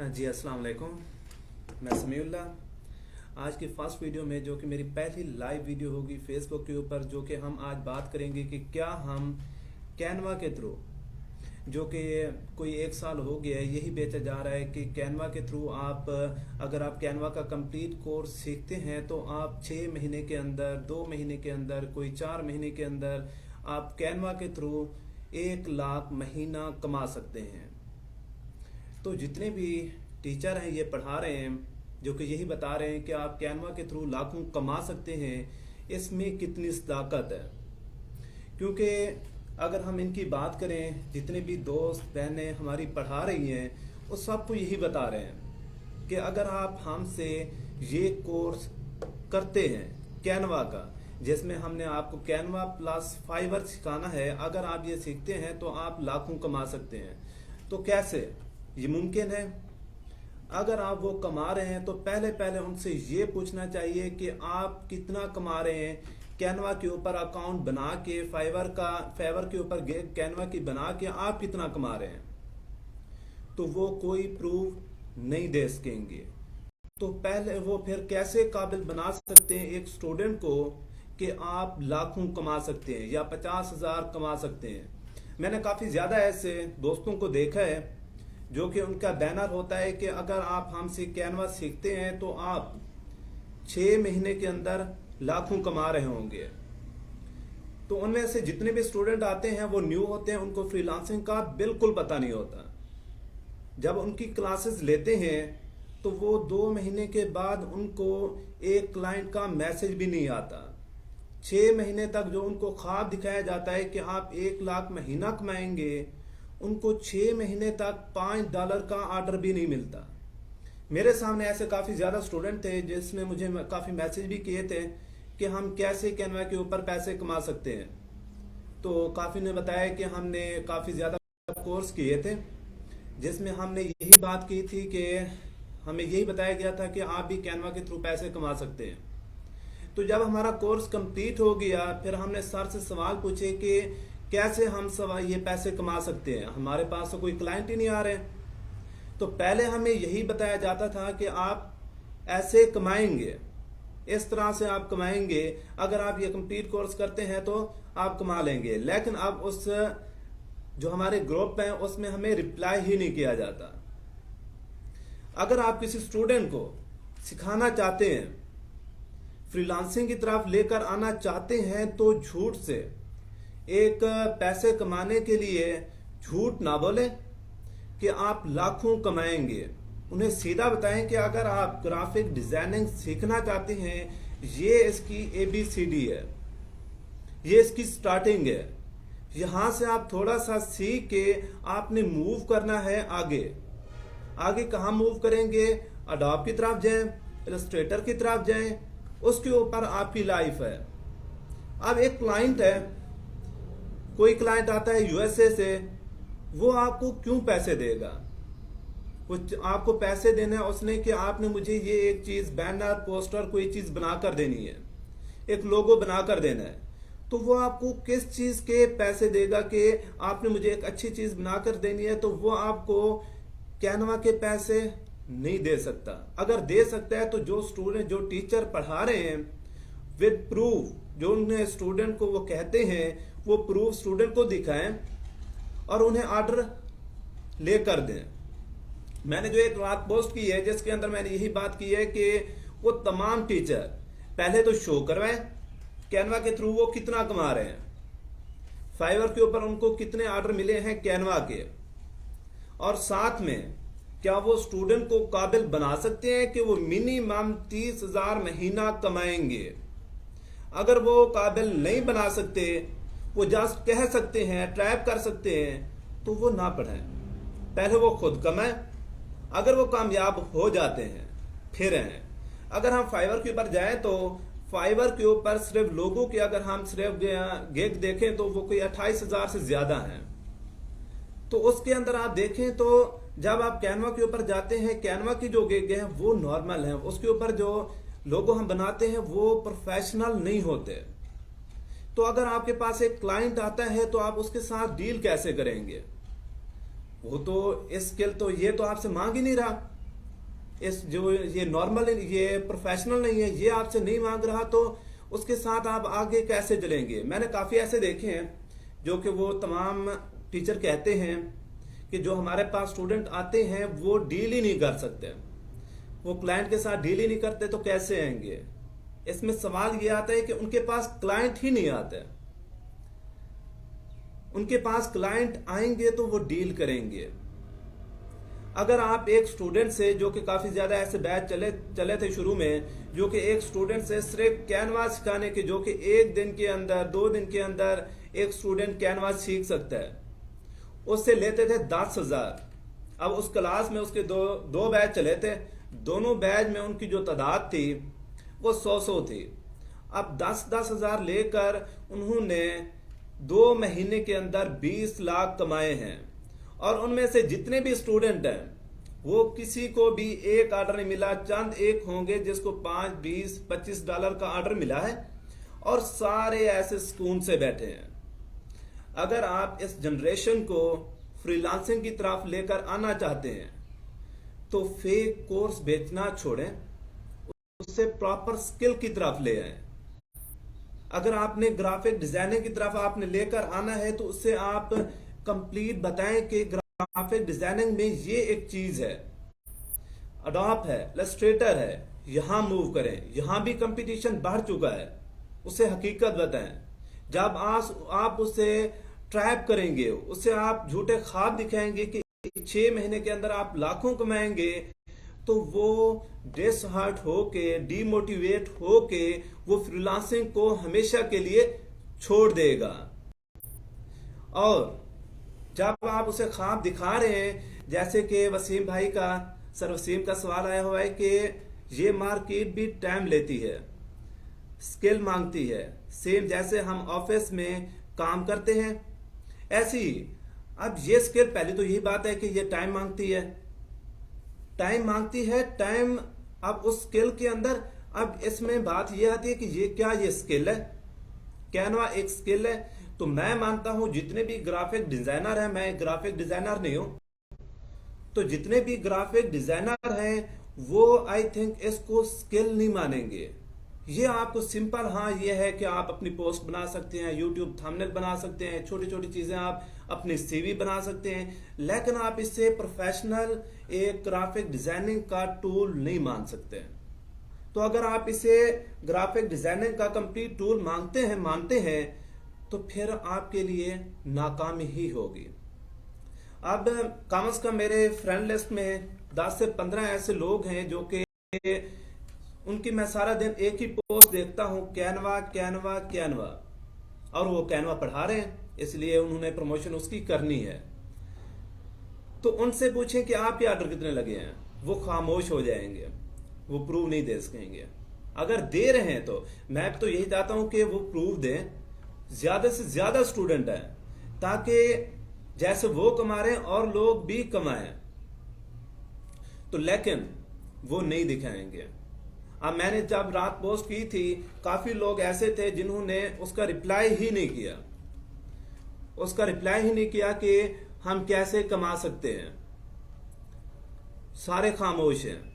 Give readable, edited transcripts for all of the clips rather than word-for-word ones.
जी अस्सलाम वालेकुम। मैं समीउल्लाह। आज की फर्स्ट वीडियो में जो कि मेरी पहली लाइव वीडियो होगी फेसबुक के ऊपर, जो कि हम आज बात करेंगे कि क्या हम कैनवा के थ्रू, जो कि कोई 1 साल हो गया है यही बेचा जा रहा है कि कैनवा के थ्रू आप अगर आप कैनवा का कंप्लीट कोर्स सीखते हैं तो आप 6 महीने के अंदर, 2 महीने के अंदर, कोई 4 महीने के अंदर आप कैनवा के थ्रू 1 लाख महीना कमा सकते हैं। तो जितने भी टीचर हैं ये पढ़ा रहे हैं, जो कि यही बता रहे हैं कि आप कैनवा के थ्रू लाखों कमा सकते हैं, इसमें कितनी सदाकत है। क्योंकि अगर हम इनकी बात करें, जितने भी दोस्त बहनें हमारी पढ़ा रही हैं वो सबको यही बता रहे हैं कि अगर आप हमसे ये कोर्स करते हैं कैनवा का, जिसमें हमने आपको कैनवा प्लस फाइवर सिखाना है, अगर आप ये सीखते हैं तो आप लाखों कमा सकते हैं। तो कैसे ये मुमकिन है? अगर आप वो कमा रहे हैं तो पहले पहले उनसे ये पूछना चाहिए कि आप कितना कमा रहे हैं। कैनवा के ऊपर अकाउंट बना के, फाइवर के ऊपर कैनवा की बना के आप कितना कमा रहे हैं, तो वो कोई प्रूफ नहीं दे सकेंगे। तो पहले वो फिर कैसे काबिल बना सकते हैं एक स्टूडेंट को कि आप लाखों कमा सकते हैं या 50,000 कमा सकते हैं। मैंने काफी ज्यादा ऐसे दोस्तों को देखा है जो कि उनका बैनर होता है कि अगर आप हमसे कैनवा सीखते हैं तो आप 6 महीने के अंदर लाखों कमा रहे होंगे। तो उनमें से जितने भी स्टूडेंट आते हैं वो न्यू होते हैं, उनको फ्रीलांसिंग का बिल्कुल पता नहीं होता। जब उनकी क्लासेस लेते हैं तो वो 2 महीने के बाद उनको एक क्लाइंट का मैसेज भी नहीं आता। 6 महीने तक जो उनको ख्वाब दिखाया जाता है कि आप 1 लाख महीना कमाएंगे, उनको 6 महीने तक $5 का ऑर्डर भी नहीं मिलता। मेरे सामने ऐसे काफी ज्यादा स्टूडेंट थे जिसने मुझे काफी मैसेज भी किए थे कि हम कैसे कैनवा के ऊपर पैसे कमा सकते हैं। तो काफी ने बताया कि हमने काफी ज्यादा कोर्स किए थे जिसमें हमने यही बात की थी कि हमें यही बताया गया था कि आप भी कैनवा के थ्रू पैसे कमा सकते हैं। तो जब हमारा कोर्स कंप्लीट हो गया, फिर हमने सर से सवाल पूछे कि कैसे हम ये पैसे कमा सकते हैं, हमारे पास तो कोई क्लाइंट ही नहीं आ रहे। तो पहले हमें यही बताया जाता था कि आप ऐसे कमाएंगे, इस तरह से आप कमाएंगे, अगर आप ये कंप्लीट कोर्स करते हैं तो आप कमा लेंगे। लेकिन अब उस जो हमारे ग्रुप है उसमें हमें रिप्लाई ही नहीं किया जाता। अगर आप किसी स्टूडेंट को सिखाना चाहते हैं, फ्रीलांसिंग की तरफ लेकर आना चाहते हैं, तो झूठ से एक पैसे कमाने के लिए झूठ ना बोले कि आप लाखों कमाएंगे। उन्हें सीधा बताएं कि अगर आप ग्राफिक डिजाइनिंग सीखना चाहते हैं, ये इसकी ABCD है, ये इसकी स्टार्टिंग है। यहां से आप थोड़ा सा सीख के आपने मूव करना है आगे। आगे कहां मूव करेंगे? अडोब की तरफ जाएं, इलस्ट्रेटर की तरफ जाएं, उसके ऊपर आपकी लाइफ है। अब एक क्लाइंट है, कोई क्लाइंट आता है USA से, वो आपको क्यों पैसे देगा? वो आपको पैसे देना है उसने कि आपने मुझे ये एक चीज, बैनर, पोस्टर, कोई चीज बनाकर देनी है, एक लोगो बनाकर देना है। तो वो आपको किस चीज के पैसे देगा कि आपने मुझे एक अच्छी चीज बनाकर देनी है? तो वो आपको कैनवा के पैसे नहीं दे सकता। अगर दे सकता है तो जो स्टूडेंट, जो टीचर पढ़ा रहे हैं विद प्रूफ, जो उन्हें स्टूडेंट को वो कहते हैं, वो प्रूफ स्टूडेंट को दिखाएं और उन्हें ऑर्डर लेकर दें। मैंने जो एक रात पोस्ट की है जिसके अंदर मैंने यही बात की है कि वो तमाम टीचर पहले तो शो करवाएं कैनवा के थ्रू वो कितना कमा रहे हैं, फाइवर के ऊपर उनको कितने ऑर्डर मिले हैं कैनवा के, और साथ में क्या वो स्टूडेंट को काबिल बना सकते हैं कि वो मिनिमम 30,000 महीना कमाएंगे। अगर वो काबिल नहीं बना सकते, वो जस्ट कह सकते हैं, ट्रैप कर सकते हैं, तो वो ना पढ़ें, पहले वो खुद कमाएं। अगर वो कामयाब हो जाते हैं फिर हैं। अगर हम फाइवर के ऊपर जाएं तो फाइवर के ऊपर सिर्फ लोगों के, अगर हम सिर्फ गिग देखें तो वो कोई 28,000 से ज्यादा हैं। तो उसके अंदर आप देखें तो जब आप कैनवा के ऊपर जाते हैं, कैनवा की जो गिग है वो नॉर्मल है, उसके ऊपर जो लोगो हम बनाते हैं वो प्रोफेशनल नहीं होते। तो अगर आपके पास एक क्लाइंट आता है तो आप उसके साथ डील कैसे करेंगे? वो तो स्किल तो ये तो आपसे मांग ही नहीं रहा। इस जो ये नॉर्मल, ये प्रोफेशनल नहीं है, ये आपसे नहीं मांग रहा, तो उसके साथ आप आगे कैसे चलेंगे? मैंने काफी ऐसे देखे हैं जो कि वो तमाम टीचर कहते हैं कि जो हमारे पास स्टूडेंट आते हैं वो डील ही नहीं कर सकते, वो क्लाइंट के साथ डील ही नहीं करते, तो कैसे आएंगे? इसमें सवाल ये आता है कि उनके पास क्लाइंट ही नहीं आते। उनके पास क्लाइंट आएंगे तो वो डील करेंगे। अगर आप एक स्टूडेंट से, जो कि काफी ज्यादा ऐसे बैच चले थे शुरू में, जो कि एक स्टूडेंट से सिर्फ कैनवास सिखाने के, जो कि 1 दिन के अंदर 2 दिन के अंदर एक स्टूडेंट कैनवास सीख सकता है, उससे लेते थे 10,000। अब उस क्लास में उसके दो बैच चले थे, दोनों बैच में उनकी जो तादाद थी वो 100 थी। अब 10-10 हजार लेकर उन्होंने 2 महीने के अंदर 20 लाख कमाए हैं। और उनमें से जितने भी स्टूडेंट हैं, वो किसी को भी एक ऑर्डर नहीं मिला, चंद एक होंगे जिसको 5, 20, 25 डॉलर का ऑर्डर मिला है, और सारे ऐसे सुकून से बैठे हैं। अगर आप इस जनरेशन को फ्रीलांसिंग की तरफ लेकर आना चाहते हैं तो फेक कोर्स बेचना छोड़ें, उससे प्रॉपर स्किल की तरफ ले आए। अगर आपने ग्राफिक डिजाइनिंग की तरफ आपने लेकर आना है तो उससे आप कंप्लीट बताएं कि ग्राफिक डिजाइनिंग में ये एक चीज है, अडोब है, इलस्ट्रेटर है, यहां मूव करें, यहां भी कंपटीशन बढ़ चुका है, उसे हकीकत बताएं। जब आप उसे ट्रैप करेंगे, उससे आप झूठे ख्वाब दिखाएंगे कि 6 महीने के अंदर आप लाखों कमाएंगे, तो वो डिसहार्ट होके, डीमोटिवेट होके वो फ्रीलांसिंग को हमेशा के लिए छोड़ देगा। और जब आप उसे ख्वाब दिखा रहे हैं, जैसे कि वसीम भाई का, सर वसीम का सवाल आया हुआ है कि ये मार्केट भी टाइम लेती है, स्किल मांगती है, सेम जैसे हम ऑफिस में काम करते हैं ऐसी। अब ये स्किल, पहले तो यही बात है कि ये टाइम मांगती है, टाइम मांगती है, टाइम। अब उस स्किल के अंदर, अब इसमें बात ये आती है कि ये क्या, ये स्किल है, कैनवा एक स्किल है। तो मैं मानता हूं जितने भी ग्राफिक डिजाइनर हैं, मैं ग्राफिक डिजाइनर नहीं हूं, तो जितने भी ग्राफिक डिजाइनर हैं वो आई थिंक इसको स्किल नहीं मानेंगे। ये आपको सिंपल, हाँ ये है कि आप अपनी पोस्ट बना सकते हैं, यूट्यूब थंबनेल बना सकते हैं, छोटी छोटी चीजें आप अपनी सीवी बना सकते हैं, लेकिन आप इससे प्रोफेशनल एक ग्राफिक डिजाइनिंग का टूल नहीं मान सकते। तो अगर आप इसे ग्राफिक डिजाइनिंग का कंप्लीट टूल मानते हैं तो फिर आपके लिए नाकामी ही होगी। अब कम से कम मेरे फ्रेंड लिस्ट में 10 से 15 ऐसे लोग हैं जो कि उनकी मैं सारा दिन एक ही पोस्ट देखता हूं, कैनवा कैनवा कैनवा, और वो कैनवा पढ़ा रहे हैं, इसलिए उन्होंने प्रमोशन उसकी करनी है। तो उनसे पूछें कि आप ये ऑर्डर कितने लगे हैं, वो खामोश हो जाएंगे, वो प्रूव नहीं दे सकेंगे। अगर दे रहे हैं तो मैं तो यही चाहता हूं कि वो प्रूव दें, ज्यादा से ज्यादा स्टूडेंट हैं, ताकि जैसे वो कमा रहे हैं और लोग भी कमाएं। तो लेकिन वो नहीं दिखाएंगे। अब मैंने जब रात पोस्ट की थी, काफी लोग ऐसे थे जिन्होंने उसका रिप्लाई ही नहीं किया, उसका रिप्लाई ही नहीं किया कि हम कैसे कमा सकते हैं, सारे खामोश हैं।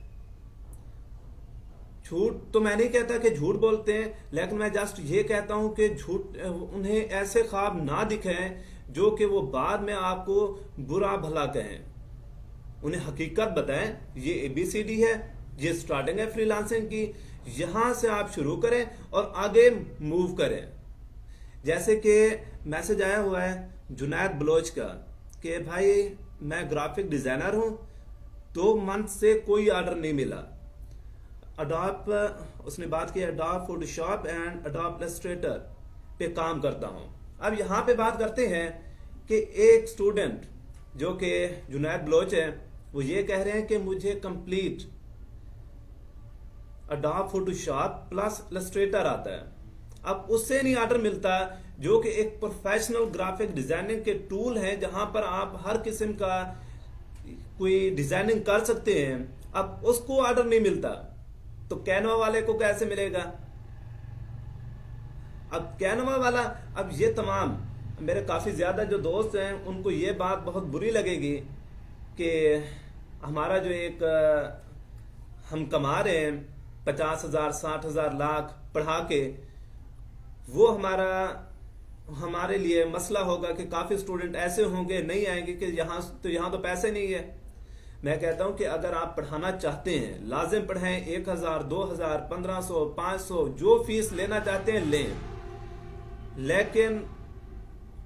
झूठ तो मैं नहीं कहता कि झूठ बोलते हैं, लेकिन मैं जस्ट ये कहता हूं कि झूठ, उन्हें ऐसे ख्वाब ना दिखाएं जो कि वो बाद में आपको बुरा भला कहें। उन्हें हकीकत बताएं, ये ABCD है, ये स्टार्टिंग है फ्रीलांसिंग की, यहां से आप शुरू करें और आगे मूव करें। जैसे कि मैसेज आया हुआ है जुनैद बलोच का कि भाई मैं ग्राफिक डिजाइनर हूं, 2 मंथ से कोई ऑर्डर नहीं मिला। अडोब, उसने बात की Adobe Photoshop and Adobe Illustrator पे काम करता हूं। अब यहां पे बात करते हैं कि एक स्टूडेंट जो कि जुनैद बलोच है, वो ये कह रहे हैं कि मुझे complete Adobe Photoshop plus Illustrator आता है। अब उससे नहीं ऑर्डर मिलता, जो कि एक प्रोफेशनल ग्राफिक डिजाइनिंग के टूल हैं जहां पर आप हर किस्म का कोई डिजाइनिंग कर सकते हैं। अब उसको ऑर्डर नहीं मिलता तो कैनवा वाले को कैसे मिलेगा? अब कैनवा वाला, अब ये तमाम मेरे काफी ज्यादा जो दोस्त हैं उनको ये बात बहुत बुरी लगेगी कि हमारा जो एक हम कमा रहे हैं 50,000 60,000 लाख पढ़ा के, वो हमारे लिए मसला होगा कि काफी स्टूडेंट ऐसे होंगे नहीं आएंगे कि यहाँ तो पैसे नहीं है। मैं कहता हूं कि अगर आप पढ़ाना चाहते हैं लाजिम पढ़ाएं, 1,000 2,000 1,500 500 जो फीस लेना चाहते हैं लें, लेकिन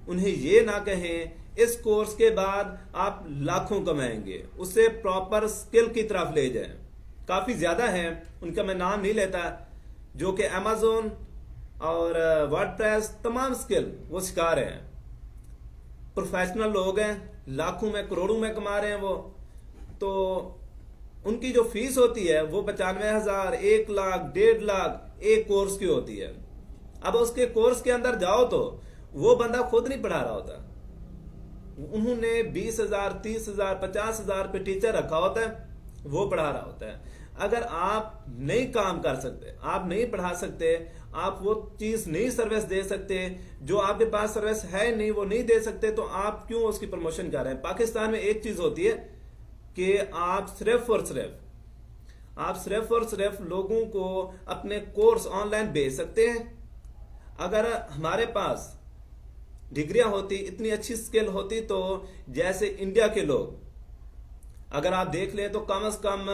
उन्हें ये ना कहें इस कोर्स के बाद आप लाखों कमाएंगे, उससे प्रॉपर स्किल की तरफ ले जाएं। काफी ज्यादा है, उनका मैं नाम नहीं लेता, जो कि अमेज़न और वर्डप्रेस तमाम स्किल वो सिखा रहे हैं। प्रोफेशनल लोग हैं, लाखों में करोड़ों में कमा रहे हैं वो। तो उनकी जो फीस होती है वो 95,000 1 लाख 1.5 लाख एक कोर्स की होती है। अब उसके कोर्स के अंदर जाओ तो वो बंदा खुद नहीं पढ़ा रहा होता, उन्होंने 20,000 30,000 50,000 पे टीचर रखा होता है, वो पढ़ा रहा होता है। अगर आप नहीं काम कर सकते, आप नहीं पढ़ा सकते, आप वो चीज नहीं सर्विस दे सकते, जो आपके पास सर्विस है नहीं वो नहीं दे सकते, तो आप क्यों उसकी प्रमोशन कर रहे हैं। पाकिस्तान में एक चीज होती है कि आप सिर्फ और सिर्फ लोगों को अपने कोर्स ऑनलाइन भेज सकते हैं। अगर हमारे पास डिग्रियां होती, इतनी अच्छी स्किल होती, तो जैसे इंडिया के लोग अगर आप देख लें तो कम से कम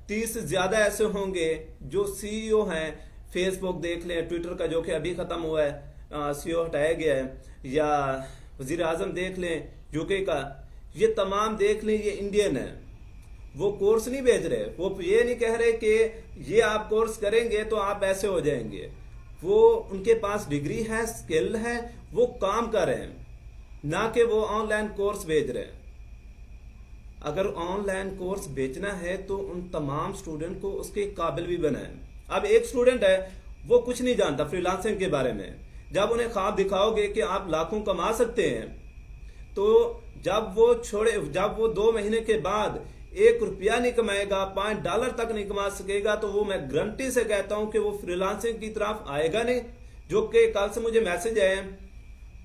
30 से ज्यादा ऐसे होंगे जो सीईओ हैं। फेसबुक देख लें, ट्विटर का जो कि अभी खत्म हुआ है, सीईओ हटाया गया है, या वजीर आजम देख लें यूके का, ये तमाम देख लें ये इंडियन है। वो कोर्स नहीं भेज रहे, वो ये नहीं कह रहे कि ये आप कोर्स करेंगे तो आप ऐसे हो जाएंगे। वो उनके पास डिग्री है, स्किल है, वो काम कर रहे हैं, ना कि वो ऑनलाइन कोर्स भेज रहे हैं। अगर ऑनलाइन कोर्स बेचना है तो उन तमाम स्टूडेंट को उसके काबिल भी बनाएं। अब एक स्टूडेंट है वो कुछ नहीं जानता फ्रीलांसिंग के बारे में, जब उन्हें ख्वाब दिखाओगे कि आप लाखों कमा सकते हैं, तो जब वो 2 महीने के बाद 1 रुपया नहीं कमाएगा, $5 तक नहीं कमा सकेगा, तो वो मैं गारंटी से कहता हूं कि वो फ्रीलांसिंग की तरफ आएगा नहीं। जो कि कल से मुझे मैसेज आए,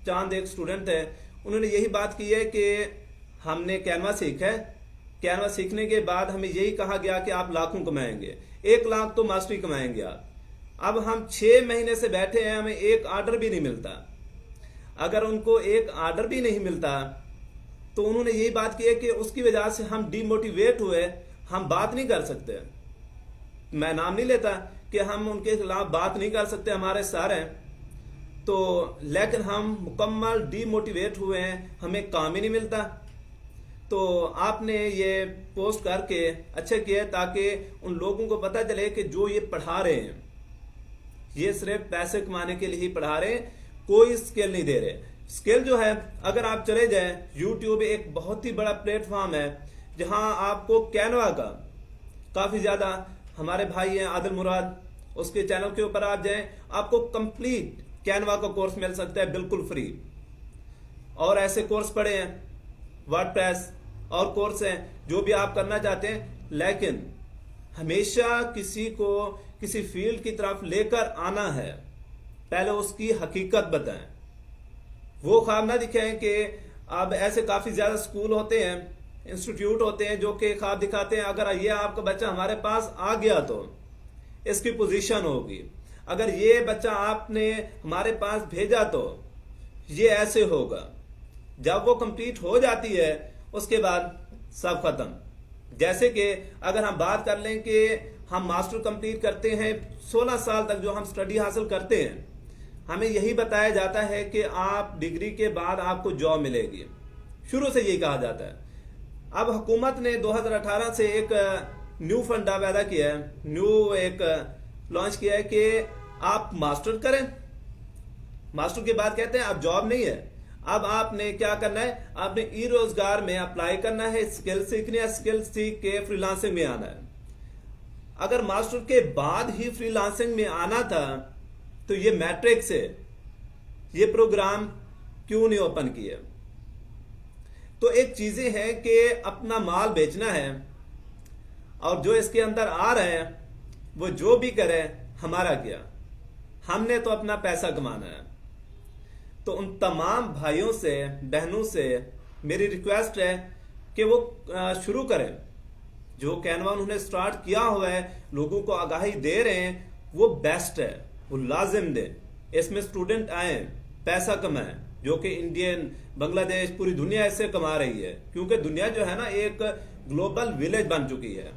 चांद एक स्टूडेंट है, उन्होंने यही बात की है कि हमने कैनवा सीखा है, कैनवा सीखने के बाद हमें यही कहा गया कि आप लाखों कमाएंगे, 1 लाख तो मास्टरी कमाएंगे आप। अब हम 6 महीने से बैठे हैं, हमें एक आर्डर भी नहीं मिलता। अगर उनको एक आर्डर भी नहीं मिलता तो उन्होंने यही बात की है कि उसकी वजह से हम डिमोटिवेट हुए, हम बात नहीं कर सकते। मैं नाम नहीं लेता कि हम उनके खिलाफ बात नहीं कर सकते, हमारे सर हैं तो, लेकिन हम मुकम्मल डिमोटिवेट हुए हैं, हमें काम ही नहीं मिलता। तो आपने ये पोस्ट करके अच्छे किया, ताकि उन लोगों को पता चले कि जो ये पढ़ा रहे हैं ये सिर्फ पैसे कमाने के लिए ही पढ़ा रहे हैं, कोई स्किल नहीं दे रहे। स्किल जो है, अगर आप चले जाएं, YouTube एक बहुत ही बड़ा प्लेटफॉर्म है जहां आपको कैनवा का काफी ज्यादा, हमारे भाई हैं आदिल मुराद, उसके चैनल के ऊपर आप जाएं, आपको कंप्लीट कैनवा का कोर्स मिल सकता है बिल्कुल फ्री। और ऐसे कोर्स पड़े हैं, वर्डप्रेस और कोर्स हैं जो भी आप करना चाहते हैं। लेकिन हमेशा किसी को किसी फील्ड की तरफ लेकर आना है, पहले उसकी हकीकत बताएं। वो ख्वाब ना दिखाएं कि अब ऐसे काफी ज्यादा स्कूल होते हैं, इंस्टीट्यूट होते हैं जो कि ख्वाब दिखाते हैं अगर ये आपका बच्चा हमारे पास आ गया तो इसकी पोजीशन होगी, अगर ये बच्चा आपने हमारे पास भेजा तो ये ऐसे होगा। जब वो कंप्लीट हो जाती है उसके बाद सब खत्म। जैसे कि अगर हम बात कर लें कि हम मास्टर कंप्लीट करते हैं, 16 साल तक जो हम स्टडी हासिल करते हैं, हमें यही बताया जाता है कि आप डिग्री के बाद आपको जॉब मिलेगी, शुरू से यही कहा जाता है। अब हुकूमत ने 2018 से एक न्यू फंडा पैदा किया है, न्यू एक लॉन्च किया है कि आप मास्टर करें, मास्टर के बाद कहते हैं अब जॉब नहीं है, अब आपने क्या करना है, आपने ई रोजगार में अप्लाई करना है, स्किल सीखनी है, स्किल सीख के फ्रीलांसिंग में आना है। अगर मास्टर के बाद ही फ्रीलांसिंग में आना था तो ये मैट्रिक से ये प्रोग्राम क्यों नहीं ओपन किए। तो एक चीजें हैं कि अपना माल बेचना है, और जो इसके अंदर आ रहे हैं वो जो भी करे हमारा क्या, हमने तो अपना पैसा कमाना है। तो उन तमाम भाइयों से बहनों से मेरी रिक्वेस्ट है कि वो शुरू करें, जो कैनवा उन्होंने स्टार्ट किया हुआ है, लोगों को आगाही दे रहे हैं, वो बेस्ट है, वो लाजिम दे। इसमें स्टूडेंट आए, पैसा कमाएं, जो कि इंडियन, बांग्लादेश, पूरी दुनिया इससे कमा रही है, क्योंकि दुनिया जो है ना एक ग्लोबल विलेज बन चुकी है।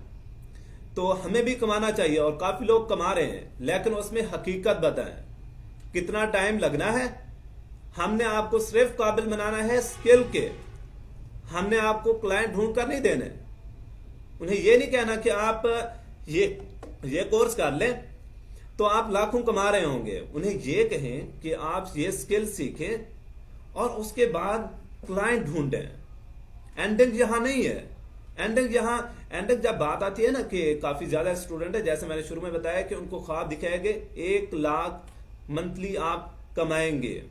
तो हमें भी कमाना चाहिए और काफी लोग कमा रहे हैं, लेकिन उसमें हकीकत बताएं, कितना टाइम लगना है। हमने आपको सिर्फ काबिल बनाना है स्किल के, हमने आपको क्लाइंट ढूंढ कर नहीं देने। उन्हें यह नहीं कहना कि आप ये कोर्स कर लें तो आप लाखों कमा रहे होंगे। उन्हें यह कहें कि आप ये स्किल सीखें और उसके बाद क्लाइंट ढूंढें। एंडिंग यहां नहीं है। एंडिंग जब बात आती है ना कि काफी ज्यादा स्टूडेंट है, जैसे मैंने शुरू में बताया कि उनको ख्वाब दिखाएंगे 1 लाख मंथली आप कमाएंगे।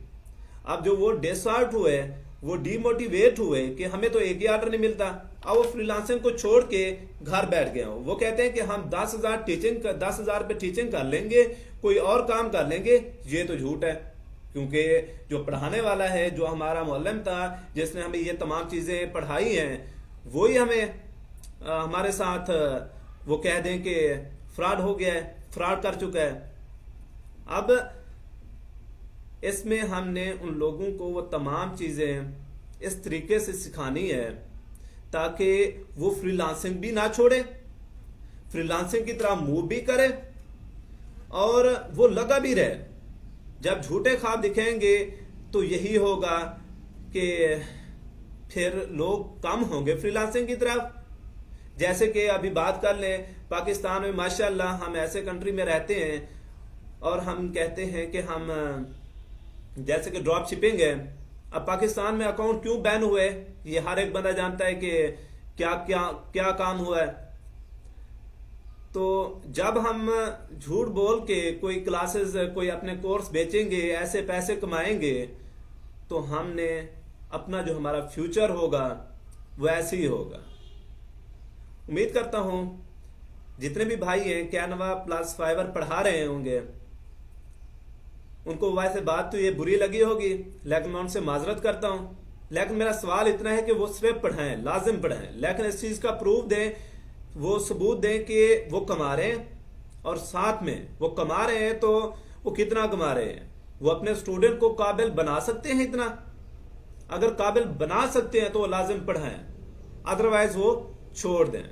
अब जो वो डिसहार्ट हुए, वो डीमोटिवेट हुए कि हमें तो एक ही ऑर्डर नहीं मिलता, अब वो फ्रीलांसिंग को छोड़ के घर बैठ गए। वो कहते हैं कि हम 10,000 पे टीचिंग कर लेंगे, कोई और काम कर लेंगे। ये तो झूठ है, क्योंकि जो पढ़ाने वाला है, जो हमारा मुअल्लिम था, जिसने हमें ये तमाम चीजें पढ़ाई हैं, वही हमें हमारे साथ वो कह दें कि फ्रॉड हो गया है, फ्रॉड कर चुका है। अब इसमें हमने उन लोगों को वो तमाम चीजें इस तरीके से सिखानी है ताकि वो फ्रीलांसिंग भी ना छोड़े, फ्रीलांसिंग की तरह मूव भी करे और वो लगा भी रहे। जब झूठे ख्वाब दिखेंगे तो यही होगा कि फिर लोग कम होंगे फ्रीलांसिंग की तरफ। जैसे कि अभी बात कर लें, पाकिस्तान में माशाल्लाह हम ऐसे कंट्री में रहते हैं और हम कहते हैं कि हम जैसे कि ड्रॉप शिपिंग है। अब पाकिस्तान में अकाउंट क्यों बैन हुए, ये हर एक बंदा जानता है कि क्या क्या क्या काम हुआ है। तो जब हम झूठ बोल के कोई क्लासेस, कोई अपने कोर्स बेचेंगे, ऐसे पैसे कमाएंगे, तो हमने अपना जो हमारा फ्यूचर होगा वो ऐसे ही होगा। उम्मीद करता हूं जितने भी भाई हैं कैनवा प्लस फाइवर पढ़ा रहे होंगे, उनको वैसे बात तो ये बुरी लगी होगी, लेकिन मैं उनसे माजरत करता हूं। लेकिन मेरा सवाल इतना है कि वो सिर्फ पढ़ाएं, लाजिम पढ़ाएं, लेकिन इस चीज का प्रूफ दें, वो सबूत दें कि वो कमा रहे हैं, और साथ में वो कमा रहे हैं तो वो कितना कमा रहे हैं। वो अपने स्टूडेंट को काबिल बना सकते हैं इतना, अगर काबिल बना सकते हैं तो वो लाजिम पढ़ाएं, अदरवाइज वो छोड़ दें।